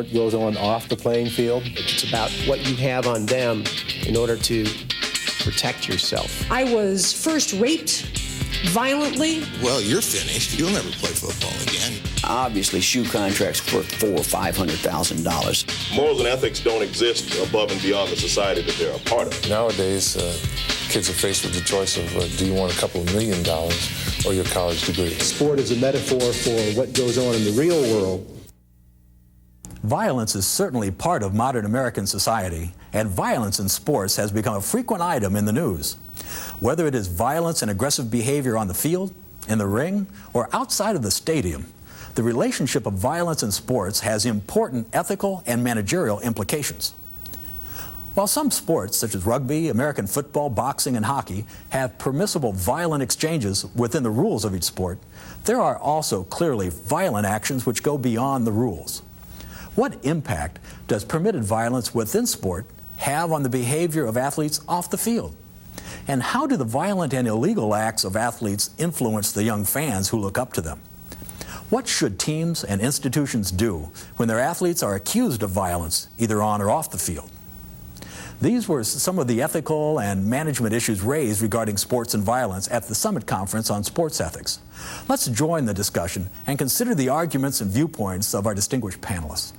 what goes on off the playing field. It's about what you have on them in order to protect yourself. I was first raped violently. Well, you're finished. You'll never play football again. Obviously, shoe contracts worth $400,000 or $500,000. Morals and ethics don't exist above and beyond the society that they're a part of. Nowadays, kids are faced with the choice of do you want a couple of $1 million or your college degree? Sport is a metaphor for what goes on in the real world. Violence is certainly part of modern American society, and violence in sports has become a frequent item in the news. Whether it is violence and aggressive behavior on the field, in the ring, or outside of the stadium, the relationship of violence in sports has important ethical and managerial implications. While some sports, such as rugby, American football, boxing, and hockey, have permissible violent exchanges within the rules of each sport, there are also clearly violent actions which go beyond the rules. What impact does permitted violence within sport have on the behavior of athletes off the field? And how do the violent and illegal acts of athletes influence the young fans who look up to them? What should teams and institutions do when their athletes are accused of violence, either on or off the field? These were some of the ethical and management issues raised regarding sports and violence at the Summit Conference on Sports Ethics. Let's join the discussion and consider the arguments and viewpoints of our distinguished panelists.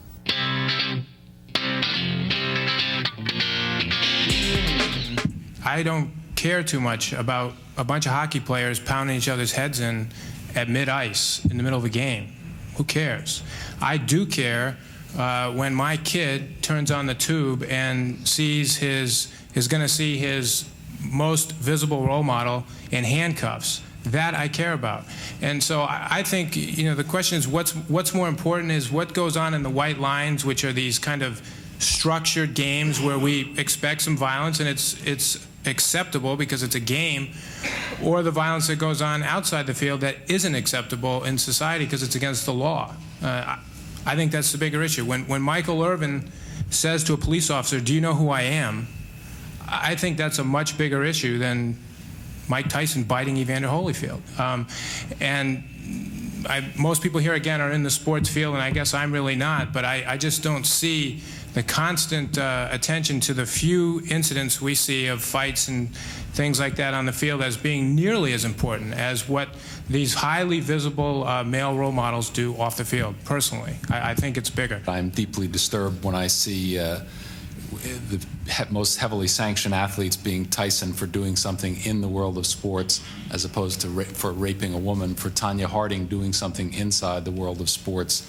I don't care too much about a bunch of hockey players pounding each other's heads in at mid-ice in the middle of a game. Who cares? I do care when my kid turns on the tube and is going to see his most visible role model in handcuffs. That I care about. And so I think, the question is what's more important is what goes on in the white lines, which are these kind of structured games where we expect some violence and it's acceptable because it's a game, or the violence that goes on outside the field that isn't acceptable in society because it's against the law. I think that's the bigger issue. When Michael Irvin says to a police officer, "Do you know who I am?" I think that's a much bigger issue than Mike Tyson biting Evander Holyfield. Most people here, again, are in the sports field, and I guess I'm really not, but I just don't see the constant attention to the few incidents we see of fights and things like that on the field as being nearly as important as what these highly visible male role models do off the field. Personally, I think it's bigger. I'm deeply disturbed when I see the most heavily sanctioned athletes being Tyson for doing something in the world of sports as opposed to for raping a woman, for Tanya Harding doing something inside the world of sports,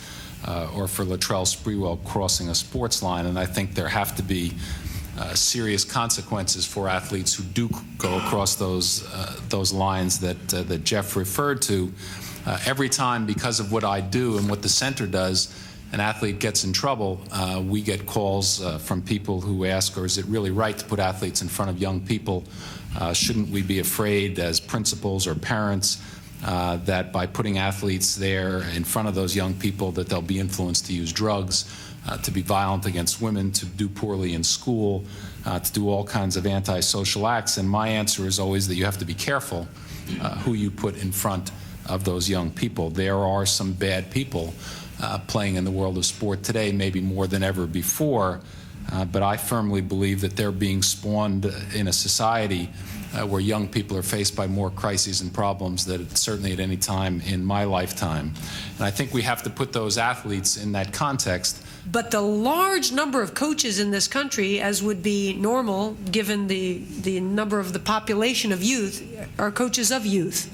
or for Latrell Sprewell crossing a sports line. And I think there have to be serious consequences for athletes who do go across those lines that Jeff referred to. Every time, because of what I do and what the center does, an athlete gets in trouble, we get calls from people who ask, or is it really right to put athletes in front of young people? Shouldn't we be afraid as principals or parents that by putting athletes there in front of those young people that they'll be influenced to use drugs, to be violent against women, to do poorly in school, to do all kinds of antisocial acts? And my answer is always that you have to be careful who you put in front of those young people. There are some bad people playing in the world of sport today, maybe more than ever before, but I firmly believe that they're being spawned in a society where young people are faced by more crises and problems than certainly at any time in my lifetime. And I think we have to put those athletes in that context. But the large number of coaches in this country, as would be normal given the number of the population of youth, are coaches of youth.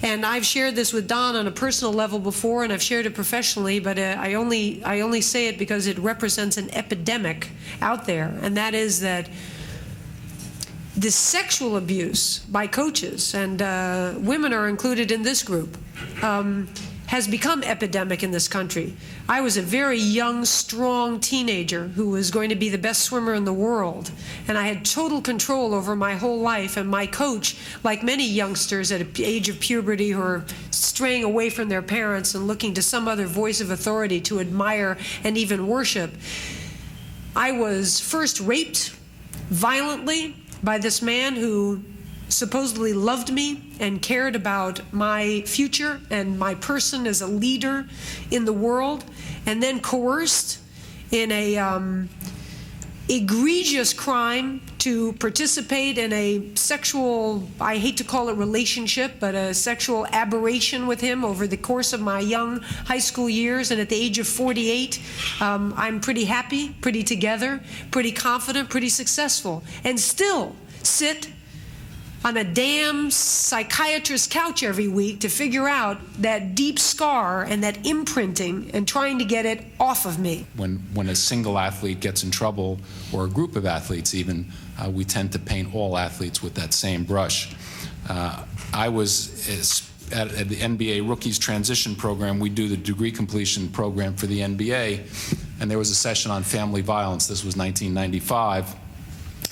And I've shared this with Don on a personal level before, and I've shared it professionally, but I only say it because it represents an epidemic out there, and that is that the sexual abuse by coaches, and women are included in this group, has become epidemic in this country. I was a very young, strong teenager who was going to be the best swimmer in the world, and I had total control over my whole life, and my coach, like many youngsters at the age of puberty who are straying away from their parents and looking to some other voice of authority to admire and even worship, I was first raped violently by this man who supposedly loved me and cared about my future and my person as a leader in the world, and then coerced in a egregious crime to participate in a sexual, I hate to call it relationship, but a sexual aberration with him over the course of my young high school years. And at the age of 48, I'm pretty happy, pretty together, pretty confident, pretty successful, and still sit on a damn psychiatrist's couch every week to figure out that deep scar and that imprinting and trying to get it off of me. When a single athlete gets in trouble, or a group of athletes even, we tend to paint all athletes with that same brush. I was at the NBA Rookies Transition Program. We do the degree completion program for the NBA, and there was a session on family violence. This was 1995.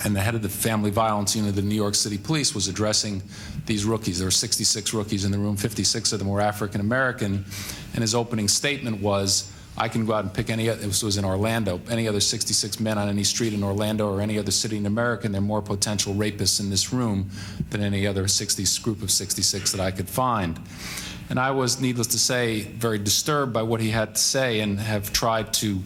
And the head of the family violence unit of the New York City Police was addressing these rookies. There were 66 rookies in the room, 56 of them were African American, and his opening statement was, I can go out and pick any other, this was in Orlando, any other 66 men on any street in Orlando or any other city in America, and there are more potential rapists in this room than any other group of 66 that I could find. And I was, needless to say, very disturbed by what he had to say, and have tried to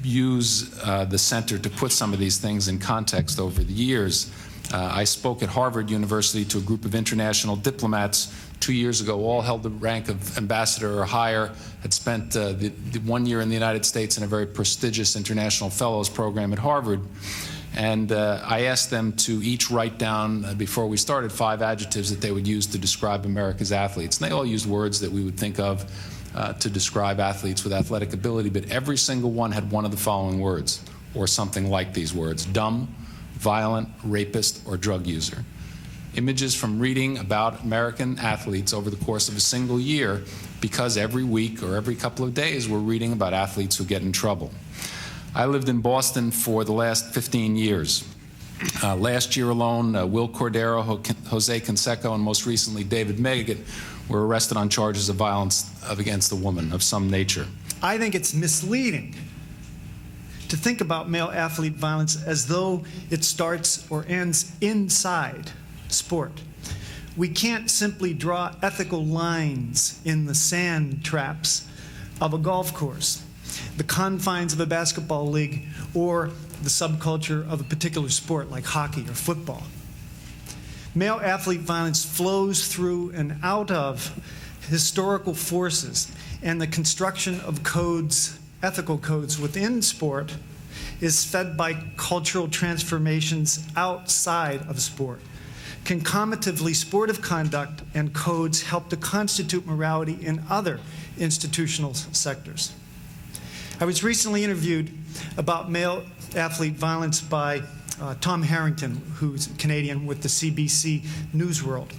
use the center to put some of these things in context over the years. I spoke at Harvard University to a group of international diplomats 2 years ago, all held the rank of ambassador or higher, had spent the 1 year in the United States in a very prestigious international fellows program at Harvard. And I asked them to each write down, before we started, 5 adjectives that they would use to describe America's athletes. And they all used words that we would think of to describe athletes with athletic ability, but every single one had one of the following words, or something like these words: dumb, violent, rapist, or drug user. Images from reading about American athletes over the course of a single year, because every week or every couple of days we're reading about athletes who get in trouble. I lived in Boston for the last 15 years. Last year alone, Will Cordero, Jose Canseco, and most recently David Meggett were arrested on charges of violence against a woman of some nature. I think it's misleading to think about male athlete violence as though it starts or ends inside sport. We can't simply draw ethical lines in the sand traps of a golf course, the confines of a basketball league, or the subculture of a particular sport like hockey or football. Male athlete violence flows through and out of historical forces, and the construction of codes, ethical codes within sport, is fed by cultural transformations outside of sport. Concomitantly, sportive conduct and codes help to constitute morality in other institutional sectors. I was recently interviewed about male athlete violence by Tom Harrington, who's Canadian with the CBC News World.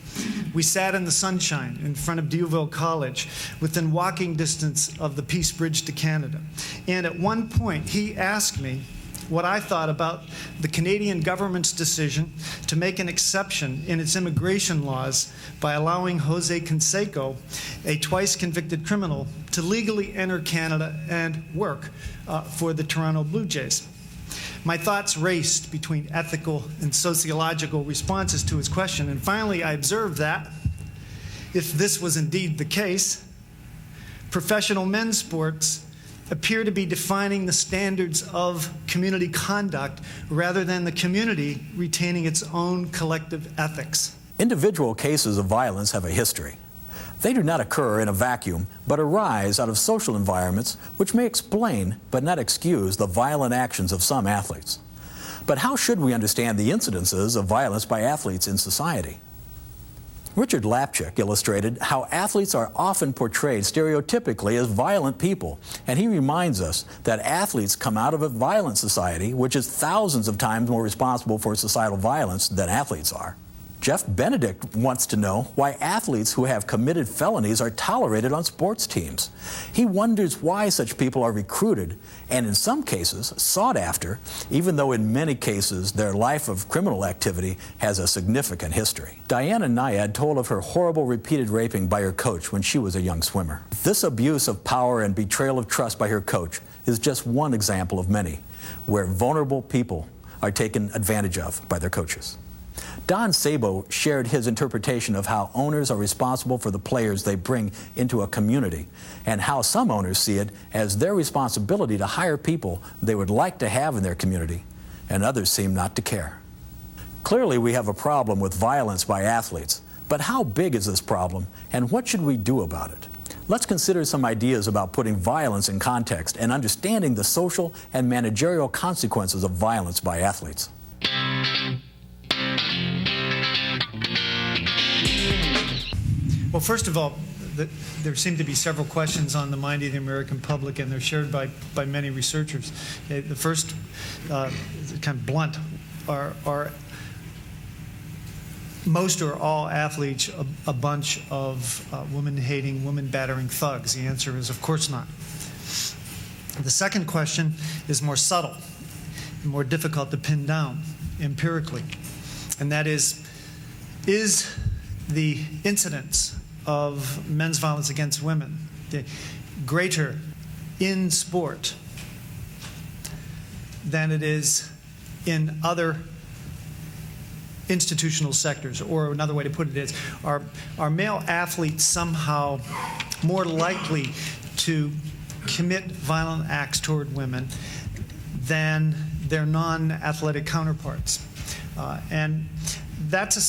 We sat in the sunshine in front of Duville College, within walking distance of the Peace Bridge to Canada. And at one point, he asked me what I thought about the Canadian government's decision to make an exception in its immigration laws by allowing Jose Canseco, a twice-convicted criminal, to legally enter Canada and work for the Toronto Blue Jays. My thoughts raced between ethical and sociological responses to his question, and finally I observed that, if this was indeed the case, professional men's sports appear to be defining the standards of community conduct rather than the community retaining its own collective ethics. Individual cases of violence have a history. They do not occur in a vacuum, but arise out of social environments which may explain, but not excuse, the violent actions of some athletes. But how should we understand the incidences of violence by athletes in society? Richard Lapchick illustrated how athletes are often portrayed stereotypically as violent people, and he reminds us that athletes come out of a violent society which is thousands of times more responsible for societal violence than athletes are. Jeff Benedict wants to know why athletes who have committed felonies are tolerated on sports teams. He wonders why such people are recruited and in some cases sought after, even though in many cases their life of criminal activity has a significant history. Diana Nyad told of her horrible repeated raping by her coach when she was a young swimmer. This abuse of power and betrayal of trust by her coach is just one example of many where vulnerable people are taken advantage of by their coaches. Don Sabo shared his interpretation of how owners are responsible for the players they bring into a community, and how some owners see it as their responsibility to hire people they would like to have in their community, and others seem not to care. Clearly, we have a problem with violence by athletes, but how big is this problem, and what should we do about it? Let's consider some ideas about putting violence in context and understanding the social and managerial consequences of violence by athletes. Well, first of all, there seem to be several questions on the mind of the American public, and they're shared by many researchers. The first, kind of blunt, are most or all athletes a bunch of woman-hating, woman-battering thugs? The answer is, of course not. The second question is more subtle, more difficult to pin down empirically, and that is the incidence of men's violence against women greater in sport than it is in other institutional sectors? Or another way to put it is, are male athletes somehow more likely to commit violent acts toward women than their non-athletic counterparts? And that's a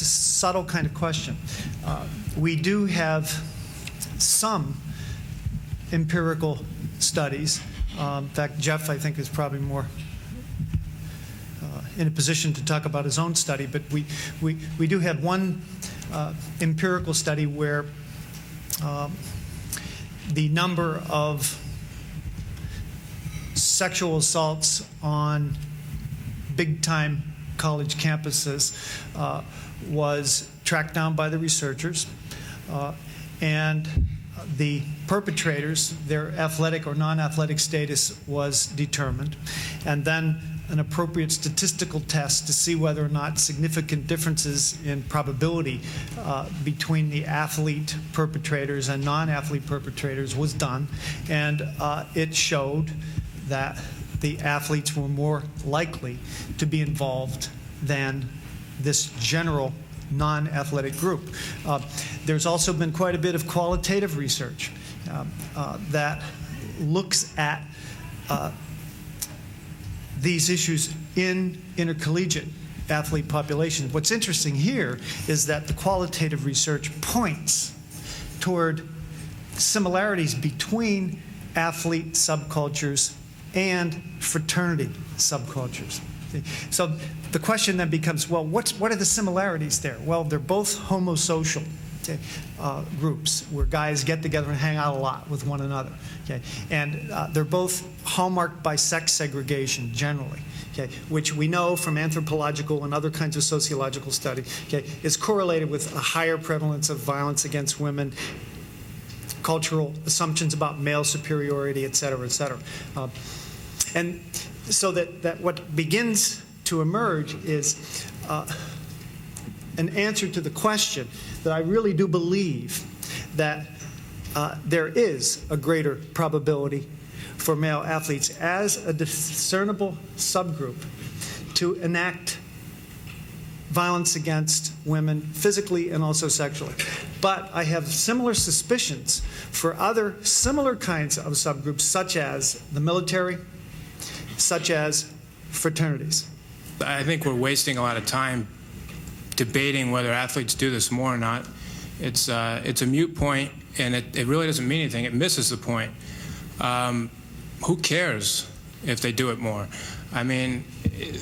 subtle kind of question. We do have some empirical studies. In fact, Jeff, I think, is probably more in a position to talk about his own study, but we do have one empirical study where the number of sexual assaults on big-time college campuses was tracked down by the researchers, and the perpetrators, their athletic or non-athletic status was determined, and then an appropriate statistical test to see whether or not significant differences in probability between the athlete perpetrators and non-athlete perpetrators was done, and it showed that the athletes were more likely to be involved than this general non-athletic group. There's also been quite a bit of qualitative research that looks at these issues in intercollegiate athlete populations. What's interesting here is that the qualitative research points toward similarities between athlete subcultures and fraternity subcultures. So the question then becomes, well, what are the similarities there? Well, they're both homosocial groups where guys get together and hang out a lot with one another. Okay? And they're both hallmarked by sex segregation generally, okay? Which we know from anthropological and other kinds of sociological study, okay, is correlated with a higher prevalence of violence against women, cultural assumptions about male superiority, et cetera, et cetera. And so that what begins to emerge is an answer to the question that I really do believe that there is a greater probability for male athletes as a discernible subgroup to enact violence against women physically and also sexually. But I have similar suspicions for other similar kinds of subgroups, such as the military, such as fraternities. I think we're wasting a lot of time debating whether athletes do this more or not. It's a moot point, and it really doesn't mean anything. It misses the point. Who cares if they do it more? I mean,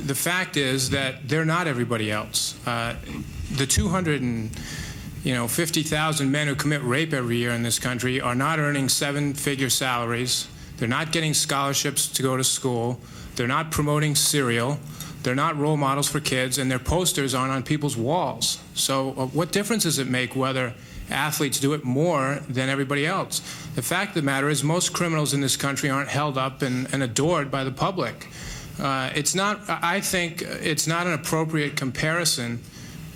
the fact is that they're not everybody else. The 250,000 men who commit rape every year in this country are not earning seven-figure salaries. They're not getting scholarships to go to school. They're not promoting cereal. They're not role models for kids, and their posters aren't on people's walls. So what difference does it make whether athletes do it more than everybody else? The fact of the matter is most criminals in this country aren't held up and adored by the public. I think it's not an appropriate comparison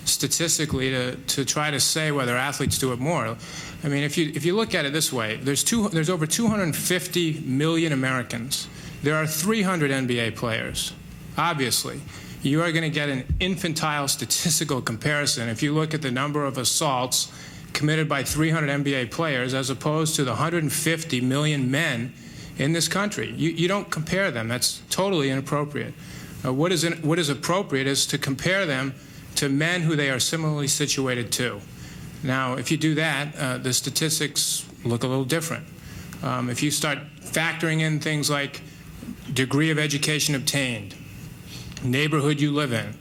statistically to try to say whether athletes do it more. I mean, if you look at it this way, there's over 250 million Americans. There are 300 NBA players. Obviously, you are going to get an infantile statistical comparison if you look at the number of assaults committed by 300 NBA players as opposed to the 150 million men in this country. You don't compare them. That's totally inappropriate. What is appropriate is to compare them to men who they are similarly situated to. Now, if you do that, the statistics look a little different. If you start factoring in things like degree of education obtained, neighborhood you live in,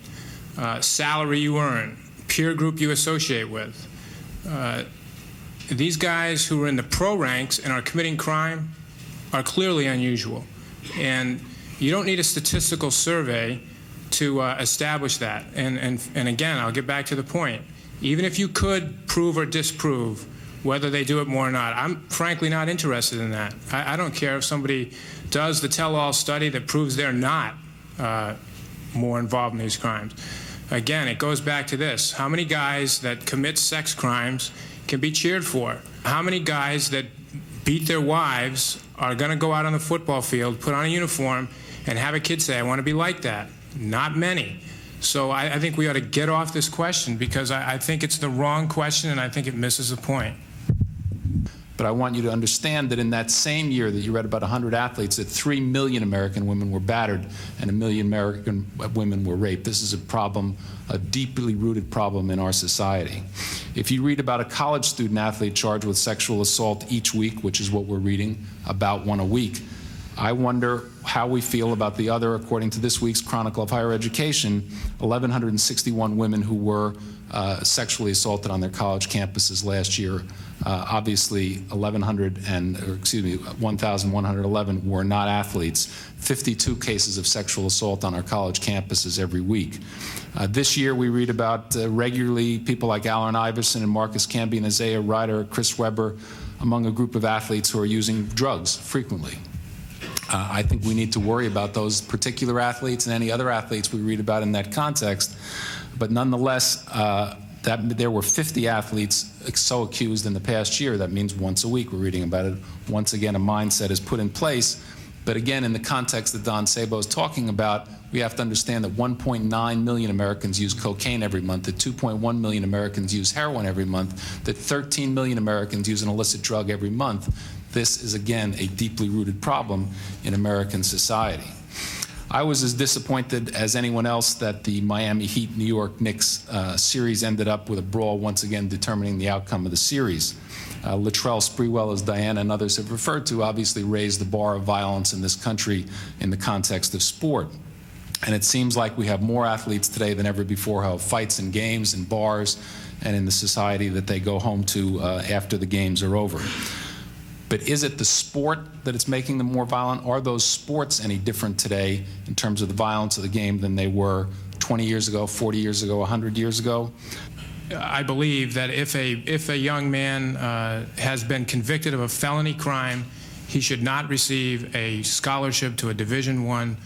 salary you earn, peer group you associate with, these guys who are in the pro ranks and are committing crime are clearly unusual. And you don't need a statistical survey to establish that. And again, I'll get back to the point. Even if you could prove or disprove whether they do it more or not, I'm frankly not interested in that. I don't care if somebody does the tell-all study that proves they're not more involved in these crimes. Again, it goes back to this. How many guys that commit sex crimes can be cheered for? How many guys that beat their wives are going to go out on the football field, put on a uniform, and have a kid say, I want to be like that? Not many. So I think we ought to get off this question because I think it's the wrong question and I think it misses the point. But I want you to understand that in that same year that you read about 100 athletes, that 3 million American women were battered and 1 million American women were raped. This is a problem, a deeply rooted problem in our society. If you read about a college student athlete charged with sexual assault each week, which is what we're reading, about one a week, I wonder how we feel about the other, according to this week's Chronicle of Higher Education, 1,161 women who were sexually assaulted on their college campuses last year. Obviously, 1,111 were not athletes. 52 cases of sexual assault on our college campuses every week. This year, we read about regularly people like Allen Iverson and Marcus Camby and Isaiah Ryder, Chris Webber, among a group of athletes who are using drugs frequently. I think we need to worry about those particular athletes and any other athletes we read about in that context. But nonetheless, that there were 50 athletes so accused in the past year. That means once a week we're reading about it. Once again, a mindset is put in place. But again, in the context that Don Sabo is talking about, we have to understand that 1.9 million Americans use cocaine every month, that 2.1 million Americans use heroin every month, that 13 million Americans use an illicit drug every month. This is, again, a deeply rooted problem in American society. I was as disappointed as anyone else that the Miami Heat New York Knicks series ended up with a brawl once again determining the outcome of the series. Latrell Sprewell, as Diana and others have referred to, obviously raised the bar of violence in this country in the context of sport. And it seems like we have more athletes today than ever before who have fights in games, in bars, and in the society that they go home to after the games are over. But is it the sport that it's making them more violent? Are those sports any different today in terms of the violence of the game than they were 20 years ago, 40 years ago, 100 years ago? I believe that if a young man has been convicted of a felony crime, he should not receive a scholarship to a Division I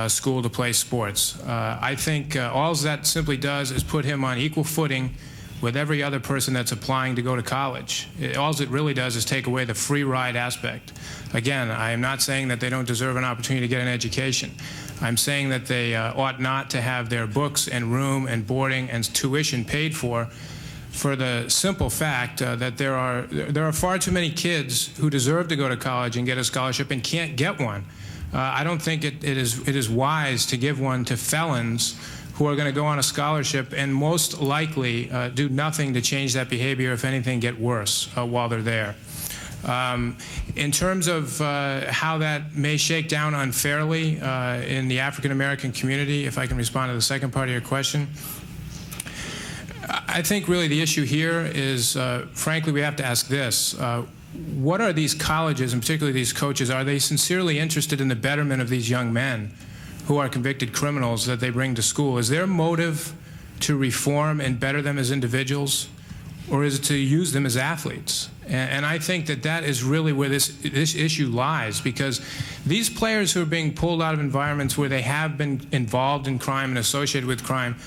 school to play sports. I think all that simply does is put him on equal footing with every other person that's applying to go to college. All it really does is take away the free ride aspect. Again, I am not saying that they don't deserve an opportunity to get an education. I'm saying that they ought not to have their books and room and boarding and tuition paid for the simple fact that there are far too many kids who deserve to go to college and get a scholarship and can't get one. I don't think it is wise to give one to felons who are going to go on a scholarship and most likely do nothing to change that behavior, if anything, get worse while they're there. In terms of how that may shake down unfairly in the African American community, if I can respond to the second part of your question, I think really the issue here is, frankly, we have to ask this. What are these colleges, and particularly these coaches, are they sincerely interested in the betterment of these young men who are convicted criminals that they bring to school? Is their motive to reform and better them as individuals, or is it to use them as athletes? And I think that is really where this issue lies, because these players who are being pulled out of environments where they have been involved in crime and associated with crime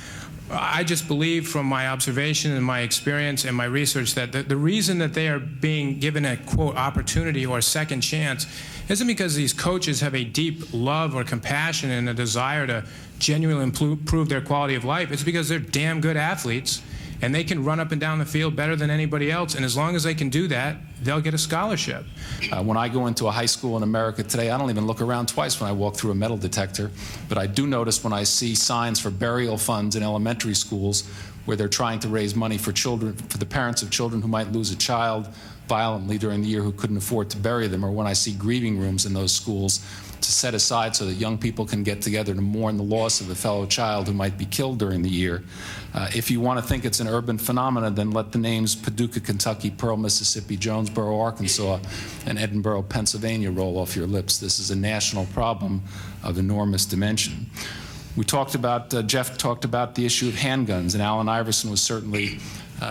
I just believe from my observation and my experience and my research that the reason that they are being given a, quote, opportunity or a second chance isn't because these coaches have a deep love or compassion and a desire to genuinely improve their quality of life. It's because they're damn good athletes and they can run up and down the field better than anybody else, and as long as they can do that, they'll get a scholarship. When I go into a high school in America today, I don't even look around twice when I walk through a metal detector, but I do notice when I see signs for burial funds in elementary schools where they're trying to raise money for children, for the parents of children who might lose a child violently during the year who couldn't afford to bury them, or when I see grieving rooms in those schools to set aside so that young people can get together to mourn the loss of a fellow child who might be killed during the year. If you want to think it's an urban phenomenon, then let the names Paducah, Kentucky, Pearl, Mississippi, Jonesboro, Arkansas, and Edinburgh, Pennsylvania roll off your lips. This is a national problem of enormous dimension. We talked about, Jeff talked about the issue of handguns, and Allen Iverson was certainly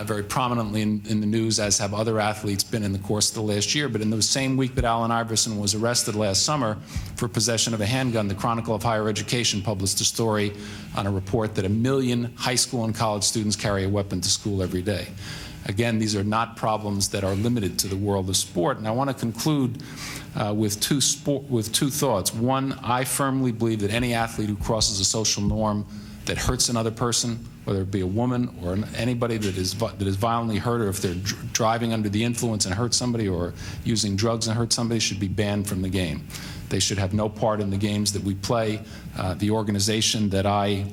very prominently in the news, as have other athletes been in the course of the last year. But in the same week that Allen Iverson was arrested last summer for possession of a handgun, the Chronicle of Higher Education published a story on a report that 1 million high school and college students carry a weapon to school every day. Again, these are not problems that are limited to the world of sport. And I want to conclude with two thoughts. One, I firmly believe that any athlete who crosses a social norm that hurts another person, whether it be a woman or anybody that is violently hurt, or if they're driving under the influence and hurt somebody, or using drugs and hurt somebody, should be banned from the game. They should have no part in the games that we play. The organization that I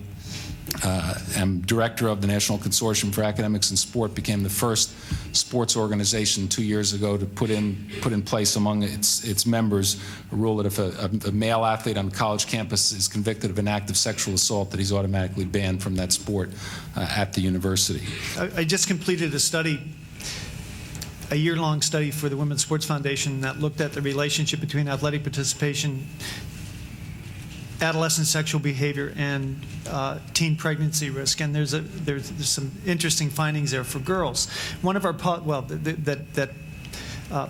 am director of, the National Consortium for Academics and Sport, became the first sports organization 2 years ago to put in place among its members a rule that if a male athlete on a college campus is convicted of an act of sexual assault, that he's automatically banned from that sport at the university. I just completed a study, a year-long study for the Women's Sports Foundation that looked at the relationship between athletic participation, adolescent sexual behavior, and teen pregnancy risk, and there's some interesting findings there for girls. One of our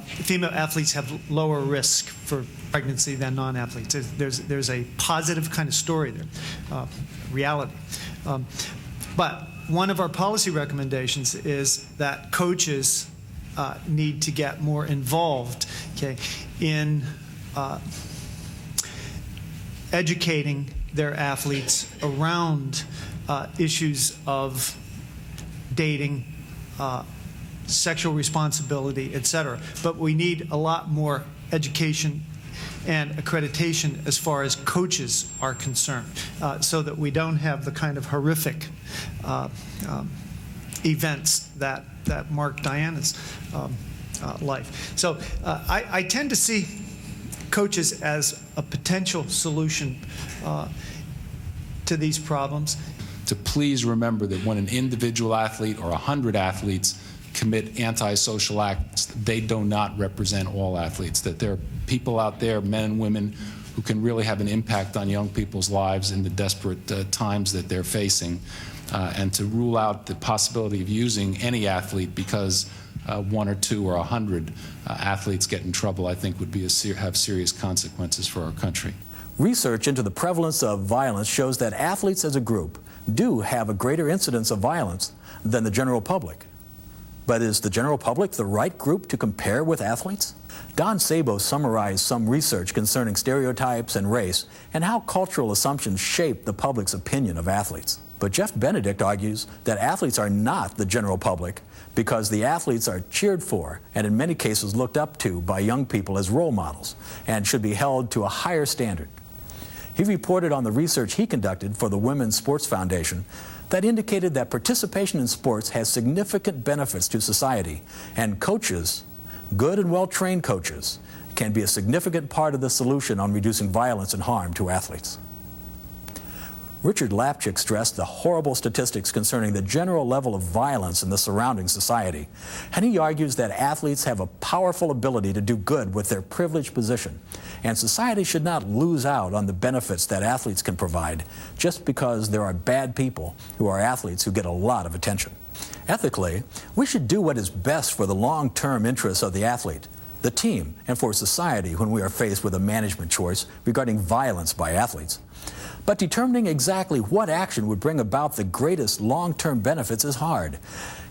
female athletes have lower risk for pregnancy than non-athletes. There's a positive kind of story there, reality. But one of our policy recommendations is that coaches need to get more involved, okay, in educating their athletes around issues of dating, sexual responsibility, etc. But we need a lot more education and accreditation as far as coaches are concerned, so that we don't have the kind of horrific events that marked Diana's life. So I tend to see coaches as a potential solution to these problems. To please remember that when an individual athlete or 100 athletes commit antisocial acts, they do not represent all athletes, that there are people out there, men and women, who can really have an impact on young people's lives in the desperate times that they're facing, and to rule out the possibility of using any athlete because 1 or 2 or 100 athletes get in trouble, I think would be have serious consequences for our country. Research into the prevalence of violence shows that athletes as a group do have a greater incidence of violence than the general public. But is the general public the right group to compare with athletes? Don Sabo summarized some research concerning stereotypes and race and how cultural assumptions shape the public's opinion of athletes. But Jeff Benedict argues that athletes are not the general public because the athletes are cheered for and in many cases looked up to by young people as role models and should be held to a higher standard. He reported on the research he conducted for the Women's Sports Foundation that indicated that participation in sports has significant benefits to society, and coaches, good and well-trained coaches, can be a significant part of the solution on reducing violence and harm to athletes. Richard Lapchick stressed the horrible statistics concerning the general level of violence in the surrounding society, and he argues that athletes have a powerful ability to do good with their privileged position, and society should not lose out on the benefits that athletes can provide just because there are bad people who are athletes who get a lot of attention. Ethically, we should do what is best for the long-term interests of the athlete, the team, and for society when we are faced with a management choice regarding violence by athletes. But determining exactly what action would bring about the greatest long-term benefits is hard.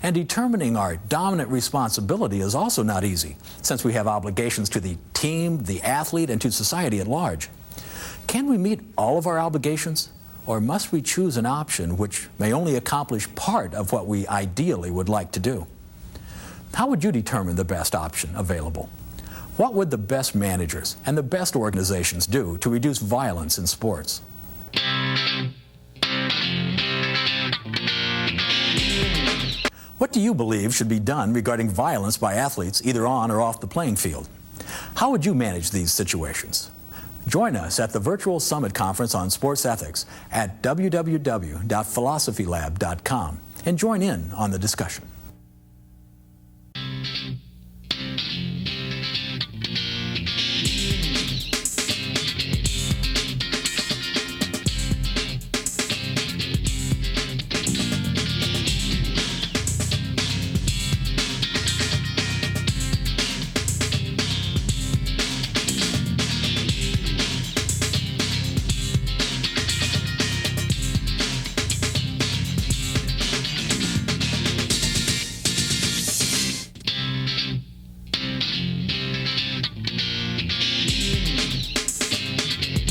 And determining our dominant responsibility is also not easy, since we have obligations to the team, the athlete, and to society at large. Can we meet all of our obligations, or must we choose an option which may only accomplish part of what we ideally would like to do? How would you determine the best option available? What would the best managers and the best organizations do to reduce violence in sports? What do you believe should be done regarding violence by athletes either on or off the playing field? How would you manage these situations? Join us at the virtual Summit Conference on Sports Ethics at www.philosophylab.com and join in on the discussion.